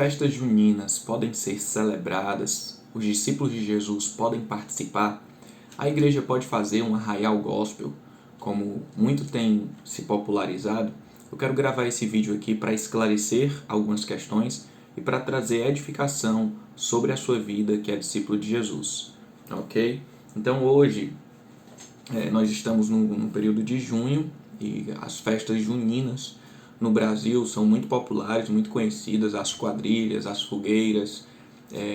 festas juninas podem ser celebradas, os discípulos de Jesus podem participar, a igreja pode fazer um arraial gospel, como muito tem se popularizado. Eu quero gravar esse vídeo aqui para esclarecer algumas questões e para trazer edificação sobre a sua vida, que é discípulo de Jesus. Ok? Então hoje nós estamos no período de junho e as festas juninas no Brasil são muito populares, muito conhecidas, as quadrilhas, as fogueiras,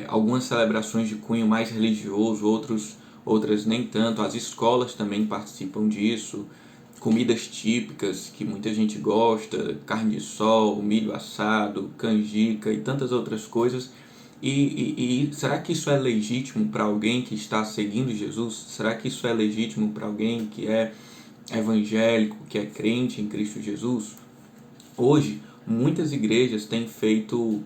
algumas celebrações de cunho mais religioso, outras nem tanto. As escolas também participam disso, comidas típicas que muita gente gosta, carne de sol, milho assado, canjica e tantas outras coisas. E será que isso é legítimo para alguém que está seguindo Jesus? Será que isso é legítimo para alguém que é evangélico, que é crente em Cristo Jesus? Hoje, muitas igrejas têm feito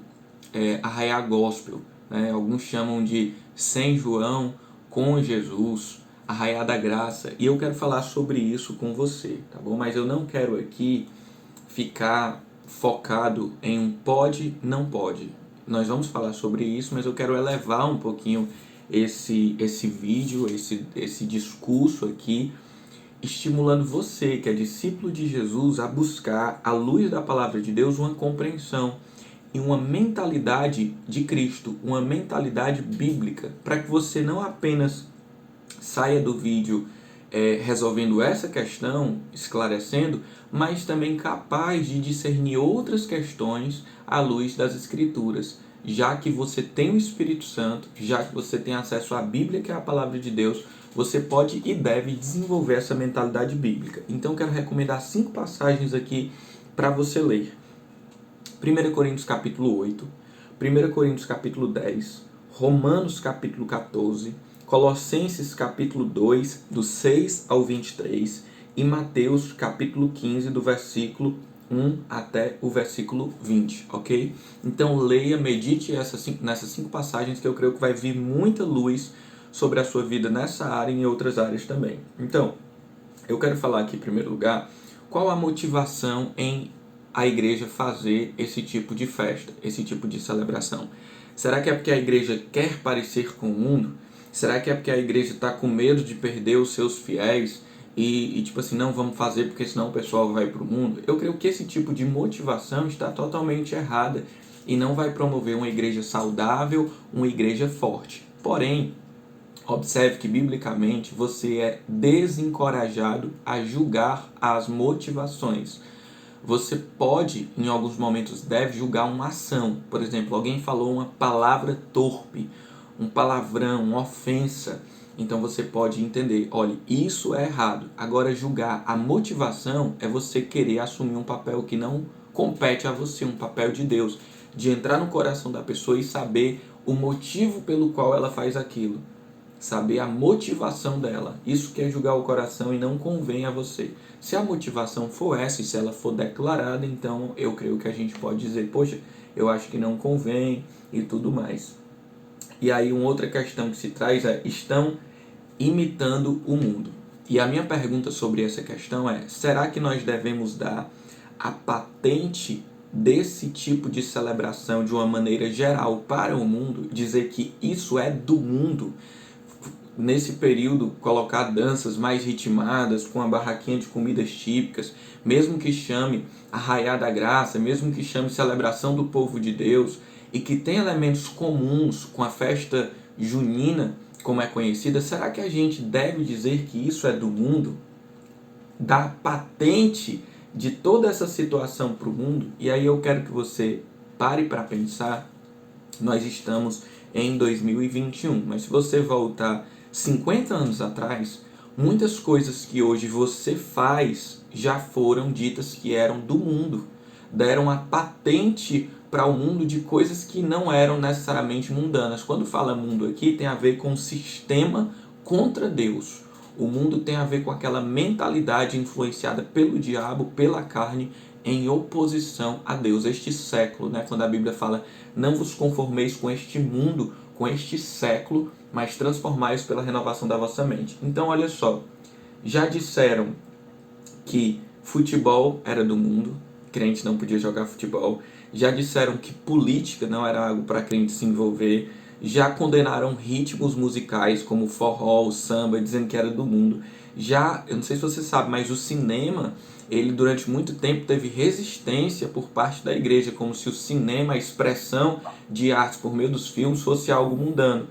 arraiá gospel, né? Alguns chamam de Sem João com Jesus, arraiá da graça, e eu quero falar sobre isso com você, tá bom? Mas eu não quero aqui ficar focado em um pode, não pode. Nós vamos falar sobre isso, mas eu quero elevar um pouquinho esse vídeo, esse discurso aqui, estimulando você, que é discípulo de Jesus, a buscar, à luz da palavra de Deus, uma compreensão e uma mentalidade de Cristo, uma mentalidade bíblica, para que você não apenas saia do vídeo resolvendo essa questão, esclarecendo, mas também capaz de discernir outras questões à luz das Escrituras, já que você tem o Espírito Santo, já que você tem acesso à Bíblia, que é a palavra de Deus, você pode e deve desenvolver essa mentalidade bíblica. Então, quero recomendar 5 passagens aqui para você ler. 1 Coríntios capítulo 8, 1 Coríntios capítulo 10, Romanos capítulo 14, Colossenses capítulo 2, do 6 ao 23, e Mateus capítulo 15, do versículo 1 até o versículo 20, ok? Então leia, medite nessas 5 passagens, que eu creio que vai vir muita luz sobre a sua vida nessa área e em outras áreas também. Então, eu quero falar aqui em primeiro lugar, qual a motivação em a igreja fazer esse tipo de festa, esse tipo de celebração? Será que é porque a igreja quer parecer com o mundo? Será que é porque a igreja está com medo de perder os seus fiéis e tipo assim, não vamos fazer porque senão o pessoal vai para o mundo? Eu creio que esse tipo de motivação está totalmente errada e não vai promover uma igreja saudável, uma igreja forte. Porém, observe que, biblicamente, você é desencorajado a julgar as motivações. Você pode, em alguns momentos, deve julgar uma ação. Por exemplo, alguém falou uma palavra torpe, um palavrão, uma ofensa. Então você pode entender, olha, isso é errado. Agora, julgar a motivação é você querer assumir um papel que não compete a você, um papel de Deus, de entrar no coração da pessoa e saber o motivo pelo qual ela faz aquilo. Saber a motivação dela. Isso que é julgar o coração e não convém a você. Se a motivação for essa e se ela for declarada, então eu creio que a gente pode dizer, poxa, eu acho que não convém e tudo mais. E aí uma outra questão que se traz é, estão imitando o mundo. E a minha pergunta sobre essa questão é, será que nós devemos dar a patente desse tipo de celebração de uma maneira geral para o mundo, dizer que isso é do mundo? Nesse período, colocar danças mais ritmadas, com a barraquinha de comidas típicas, mesmo que chame Arraiá da Graça, mesmo que chame Celebração do Povo de Deus, e que tem elementos comuns com a festa junina, como é conhecida, será que a gente deve dizer que isso é do mundo? Dar patente de toda essa situação para o mundo? E aí eu quero que você pare para pensar, nós estamos em 2021, mas se você voltar 50 anos atrás, muitas coisas que hoje você faz já foram ditas que eram do mundo. Deram a patente para o mundo de coisas que não eram necessariamente mundanas. Quando fala mundo aqui, tem a ver com o sistema contra Deus. O mundo tem a ver com aquela mentalidade influenciada pelo diabo, pela carne, em oposição a Deus. Este século, né? Quando a Bíblia fala, não vos conformeis com este mundo, com este século, mas transformai-os pela renovação da vossa mente. Então, olha só, já disseram que futebol era do mundo, crente não podia jogar futebol, já disseram que política não era algo para crente se envolver, já condenaram ritmos musicais como o forró, o samba, dizendo que era do mundo. Já, eu não sei se você sabe, mas o cinema, ele durante muito tempo teve resistência por parte da igreja, como se o cinema, a expressão de artes por meio dos filmes, fosse algo mundano.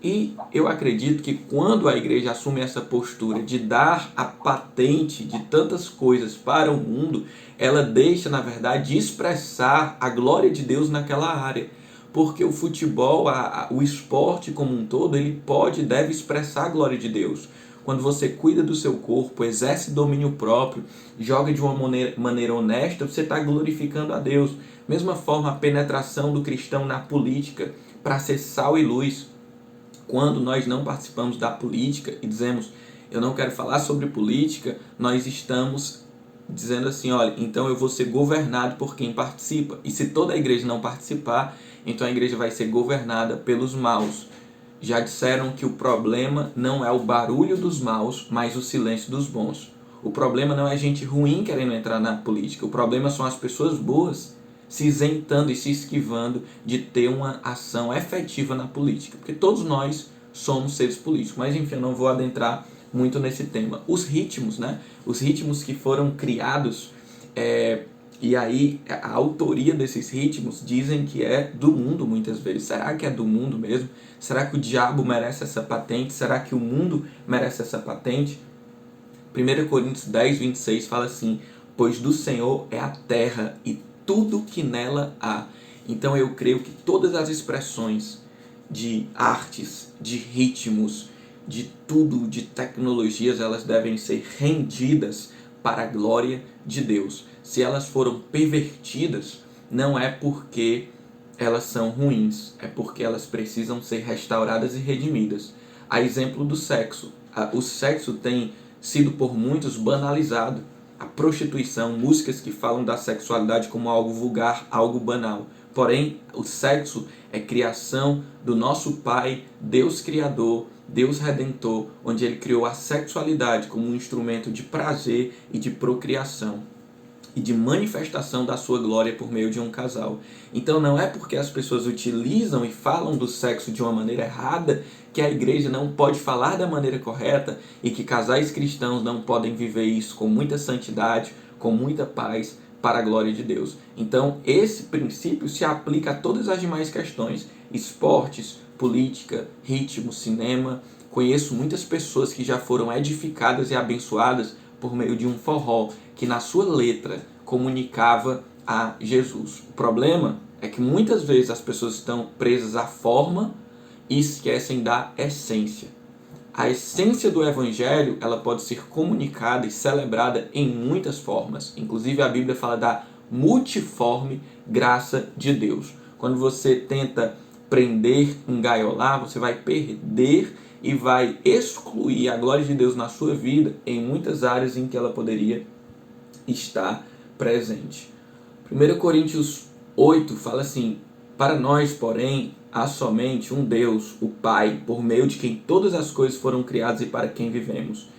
E eu acredito que quando a igreja assume essa postura de dar a patente de tantas coisas para o mundo, ela deixa, na verdade, de expressar a glória de Deus naquela área. Porque o futebol, o esporte como um todo, ele pode e deve expressar a glória de Deus. Quando você cuida do seu corpo, exerce domínio próprio, joga de uma maneira honesta, você está glorificando a Deus. Mesma forma, a penetração do cristão na política para ser sal e luz. Quando nós não participamos da política e dizemos, eu não quero falar sobre política, nós estamos dizendo assim, olha, então eu vou ser governado por quem participa. E se toda a igreja não participar, então a igreja vai ser governada pelos maus. Já disseram que o problema não é o barulho dos maus, mas o silêncio dos bons. O problema não é gente ruim querendo entrar na política, o problema são as pessoas boas se isentando e se esquivando de ter uma ação efetiva na política. Porque todos nós somos seres políticos. Mas enfim, eu não vou adentrar muito nesse tema. Os ritmos, né? Os ritmos que foram criados, e aí a autoria desses ritmos dizem que é do mundo muitas vezes. Será que é do mundo mesmo? Será que o diabo merece essa patente? Será que o mundo merece essa patente? 1 Coríntios 10, 26 fala assim, pois do Senhor é a terra e tudo que nela há. Então eu creio que todas as expressões de artes, de ritmos, de tudo, de tecnologias, elas devem ser rendidas para a glória de Deus. Se elas foram pervertidas, não é porque elas são ruins, é porque elas precisam ser restauradas e redimidas. A exemplo do sexo. O sexo tem sido por muitos banalizado. A prostituição, músicas que falam da sexualidade como algo vulgar, algo banal. Porém, o sexo é criação do nosso Pai, Deus Criador, Deus Redentor, onde Ele criou a sexualidade como um instrumento de prazer e de procriação e de manifestação da sua glória por meio de um casal. Então não é porque as pessoas utilizam e falam do sexo de uma maneira errada que a igreja não pode falar da maneira correta e que casais cristãos não podem viver isso com muita santidade, com muita paz, para a glória de Deus. Então esse princípio se aplica a todas as demais questões, esportes, política, ritmo, cinema. Conheço muitas pessoas que já foram edificadas e abençoadas por meio de um forró que na sua letra comunicava a Jesus. O problema é que muitas vezes as pessoas estão presas à forma e esquecem da essência. A essência do Evangelho, ela pode ser comunicada e celebrada em muitas formas. Inclusive a Bíblia fala da multiforme graça de Deus. Quando você tenta prender, engaiolar, você vai perder e vai excluir a glória de Deus na sua vida em muitas áreas em que ela poderia estar presente. 1 Coríntios 8 fala assim, para nós, porém, há somente um Deus, o Pai, por meio de quem todas as coisas foram criadas e para quem vivemos.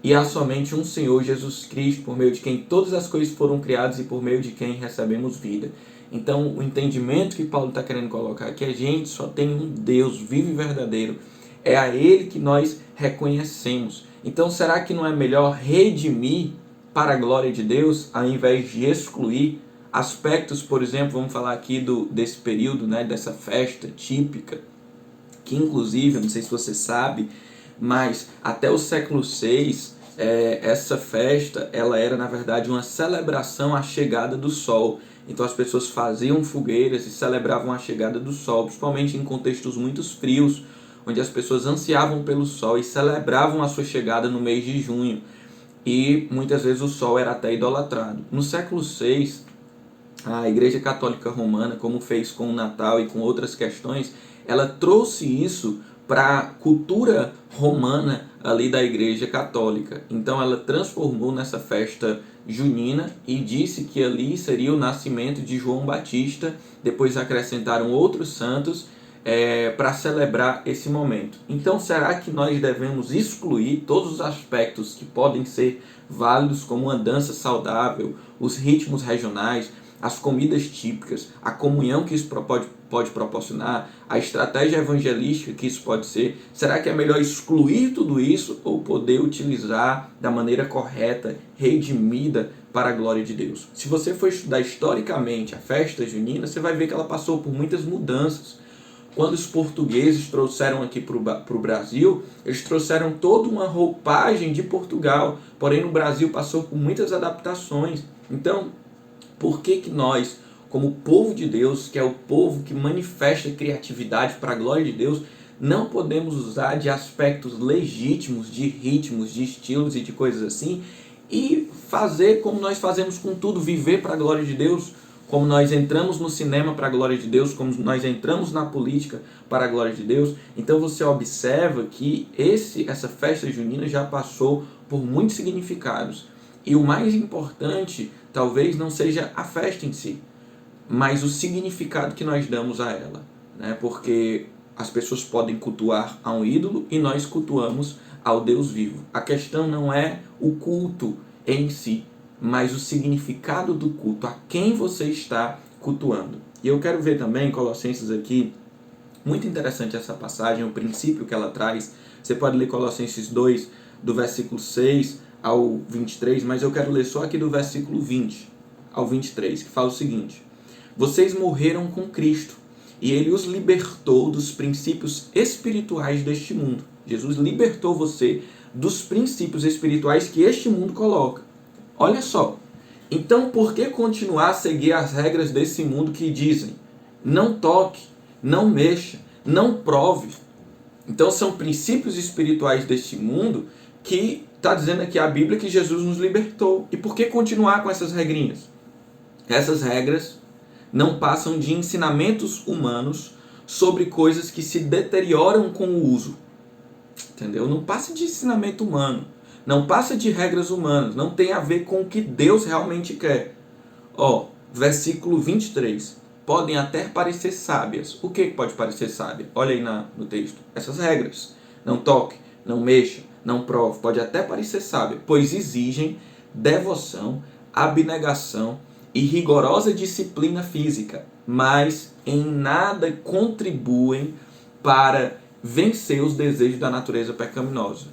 E há somente um Senhor, Jesus Cristo, por meio de quem todas as coisas foram criadas e por meio de quem recebemos vida. Então, o entendimento que Paulo está querendo colocar aqui é que a gente só tem um Deus vivo e verdadeiro. É a Ele que nós reconhecemos. Então, será que não é melhor redimir para a glória de Deus, ao invés de excluir aspectos, por exemplo, vamos falar aqui desse período, né, dessa festa típica, que inclusive, eu não sei se você sabe, mas até o século VI, essa festa, ela era na verdade uma celebração à chegada do sol. Então as pessoas faziam fogueiras e celebravam a chegada do sol, principalmente em contextos muito frios, onde as pessoas ansiavam pelo sol e celebravam a sua chegada no mês de junho. E muitas vezes o sol era até idolatrado. No século VI, a Igreja Católica Romana, como fez com o Natal e com outras questões, ela trouxe isso para a cultura romana ali da Igreja Católica. Então ela transformou nessa festa junina e disse que ali seria o nascimento de João Batista. Depois acrescentaram outros santos para celebrar esse momento. Então, será que nós devemos excluir todos os aspectos que podem ser válidos, como uma dança saudável, os ritmos regionais, as comidas típicas, a comunhão que isso pode proporcionar, a estratégia evangelística que isso pode ser? Será que é melhor excluir tudo isso ou poder utilizar da maneira correta, redimida, para a glória de Deus? Se você for estudar historicamente a festa junina, você vai ver que ela passou por muitas mudanças. Quando os portugueses trouxeram aqui para o Brasil, eles trouxeram toda uma roupagem de Portugal, porém no Brasil passou por muitas adaptações. Então, por que nós, como povo de Deus, que é o povo que manifesta criatividade para a glória de Deus, não podemos usar de aspectos legítimos, de ritmos, de estilos e de coisas assim, e fazer como nós fazemos com tudo, viver para a glória de Deus? Como nós entramos no cinema para a glória de Deus, como nós entramos na política para a glória de Deus. Então você observa que essa festa junina já passou por muitos significados. E o mais importante, talvez, não seja a festa em si, mas o significado que nós damos a ela, né? Porque as pessoas podem cultuar a um ídolo e nós cultuamos ao Deus vivo. A questão não é o culto em si, mas o significado do culto, a quem você está cultuando. E eu quero ver também em Colossenses aqui, muito interessante essa passagem, o princípio que ela traz. Você pode ler Colossenses 2, do versículo 6 ao 23, mas eu quero ler só aqui do versículo 20 ao 23, que fala o seguinte: vocês morreram com Cristo, e Ele os libertou dos princípios espirituais deste mundo. Jesus libertou você dos princípios espirituais que este mundo coloca. Olha só, então por que continuar a seguir as regras desse mundo que dizem não toque, não mexa, não prove? Então são princípios espirituais deste mundo que está dizendo aqui a Bíblia que Jesus nos libertou. E por que continuar com essas regrinhas? Essas regras não passam de ensinamentos humanos sobre coisas que se deterioram com o uso. Entendeu? Não passa de ensinamento humano. Não passa de regras humanas, não tem a ver com o que Deus realmente quer. Versículo 23. Podem até parecer sábias. O que pode parecer sábia? Olha aí no texto. Essas regras. Não toque, não mexa, não prove. Pode até parecer sábia, pois exigem devoção, abnegação e rigorosa disciplina física, mas em nada contribuem para vencer os desejos da natureza pecaminosa.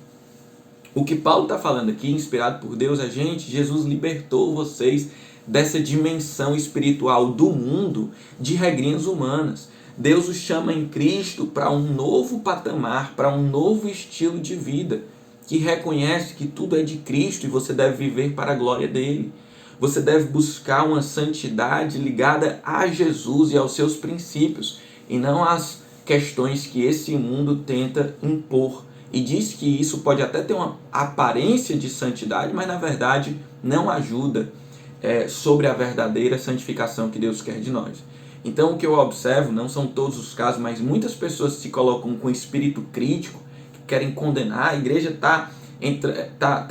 O que Paulo está falando aqui, inspirado por Deus, Jesus libertou vocês dessa dimensão espiritual do mundo de regrinhas humanas. Deus os chama em Cristo para um novo patamar, para um novo estilo de vida, que reconhece que tudo é de Cristo e você deve viver para a glória dele. Você deve buscar uma santidade ligada a Jesus e aos seus princípios, e não às questões que esse mundo tenta impor. E diz que isso pode até ter uma aparência de santidade, mas na verdade não ajuda sobre a verdadeira santificação que Deus quer de nós. Então o que eu observo, não são todos os casos, mas muitas pessoas se colocam com espírito crítico, que querem condenar, a igreja tá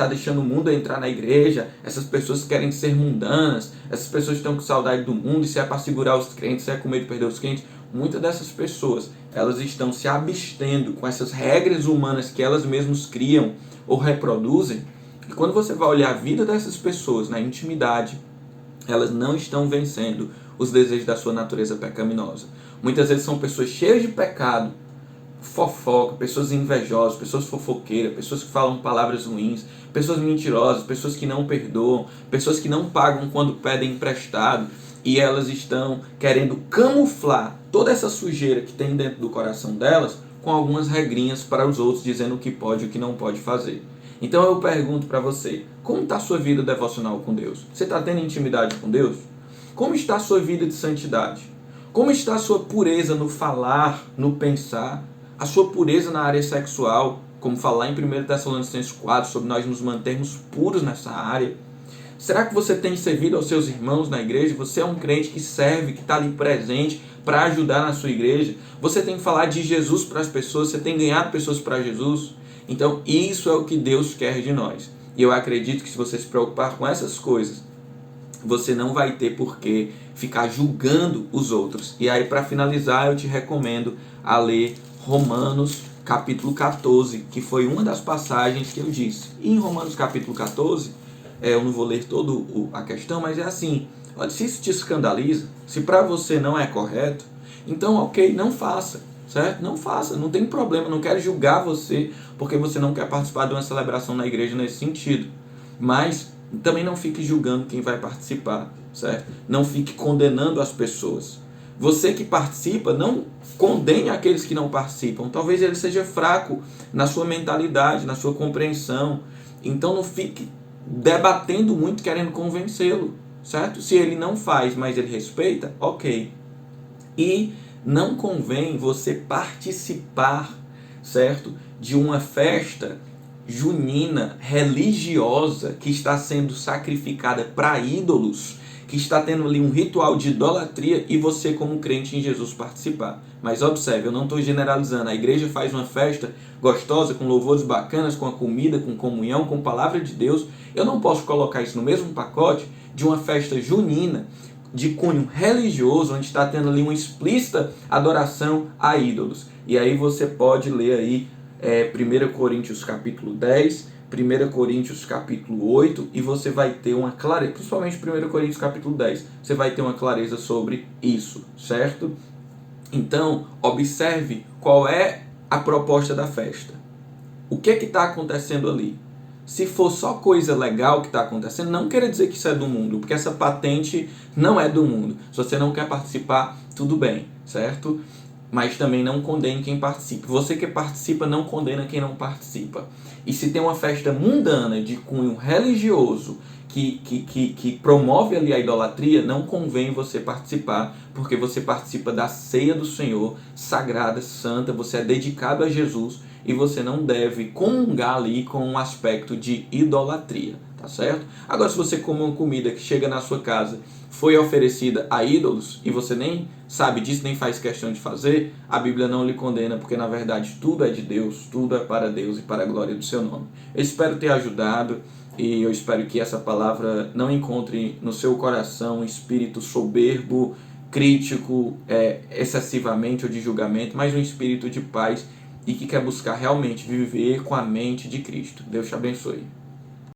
deixando o mundo entrar na igreja, essas pessoas querem ser mundanas, essas pessoas estão com saudade do mundo, e se é para segurar os crentes, se é com medo de perder os crentes. Muitas dessas pessoas, elas estão se abstendo com essas regras humanas que elas mesmas criam ou reproduzem. E quando você vai olhar a vida dessas pessoas na intimidade, elas não estão vencendo os desejos da sua natureza pecaminosa. Muitas vezes são pessoas cheias de pecado, fofoca, pessoas invejosas, pessoas fofoqueiras, pessoas que falam palavras ruins, pessoas mentirosas, pessoas que não perdoam, pessoas que não pagam quando pedem emprestado, e elas estão querendo camuflar toda essa sujeira que tem dentro do coração delas com algumas regrinhas para os outros, dizendo o que pode e o que não pode fazer. Então eu pergunto para você, como está a sua vida devocional com Deus? Você está tendo intimidade com Deus? Como está a sua vida de santidade? Como está a sua pureza no falar, no pensar? A sua pureza na área sexual, como falar em 1 Tessalonicenses 4, sobre nós nos mantermos puros nessa área? Será que você tem servido aos seus irmãos na igreja? Você é um crente que serve, que está ali presente para ajudar na sua igreja? Você tem falado de Jesus para as pessoas? Você tem ganhado pessoas para Jesus? Então, isso é o que Deus quer de nós. E eu acredito que se você se preocupar com essas coisas, você não vai ter por que ficar julgando os outros. E aí, para finalizar, eu te recomendo a ler Romanos capítulo 14, que foi uma das passagens que eu disse. E em Romanos capítulo 14, eu não vou ler toda a questão, mas é assim: olha, se isso te escandaliza, se para você não é correto, então ok, não faça, certo? Não faça, não tem problema, não quero julgar você porque você não quer participar de uma celebração na igreja nesse sentido. Mas também não fique julgando quem vai participar, certo? Não fique condenando as pessoas. Você que participa, não condene aqueles que não participam. Talvez ele seja fraco na sua mentalidade, na sua compreensão. Então não fique debatendo muito, querendo convencê-lo, certo? Se ele não faz, mas ele respeita, ok. E não convém você participar, certo, de uma festa junina religiosa que está sendo sacrificada para ídolos, que está tendo ali um ritual de idolatria, e você, como crente em Jesus, participar. Mas observe, eu não estou generalizando. A igreja faz uma festa gostosa, com louvores bacanas, com a comida, com comunhão, com palavra de Deus. Eu não posso colocar isso no mesmo pacote de uma festa junina de cunho religioso, onde está tendo ali uma explícita adoração a ídolos. E aí você pode ler aí 1 Coríntios capítulo 10, 1 Coríntios capítulo 8, e você vai ter uma clareza, principalmente 1 Coríntios capítulo 10, você vai ter uma clareza sobre isso, certo? Então, observe qual é a proposta da festa. O que está acontecendo ali? Se for só coisa legal que está acontecendo, não quer dizer que isso é do mundo, porque essa patente não é do mundo. Se você não quer participar, tudo bem, certo? Mas também não condene quem participa. Você que participa não condena quem não participa. E se tem uma festa mundana de cunho religioso que promove ali a idolatria, não convém você participar, porque você participa da ceia do Senhor, sagrada, santa, você é dedicado a Jesus, e você não deve comungar ali com um aspecto de idolatria, tá certo? Agora, se você come uma comida que chega na sua casa, foi oferecida a ídolos, e você nem sabe disso, nem faz questão de fazer, a Bíblia não lhe condena, porque na verdade tudo é de Deus, tudo é para Deus e para a glória do seu nome. Eu espero ter ajudado, e eu espero que essa palavra não encontre no seu coração um espírito soberbo, crítico, excessivamente ou de julgamento, mas um espírito de paz, e que quer buscar realmente viver com a mente de Cristo. Deus te abençoe.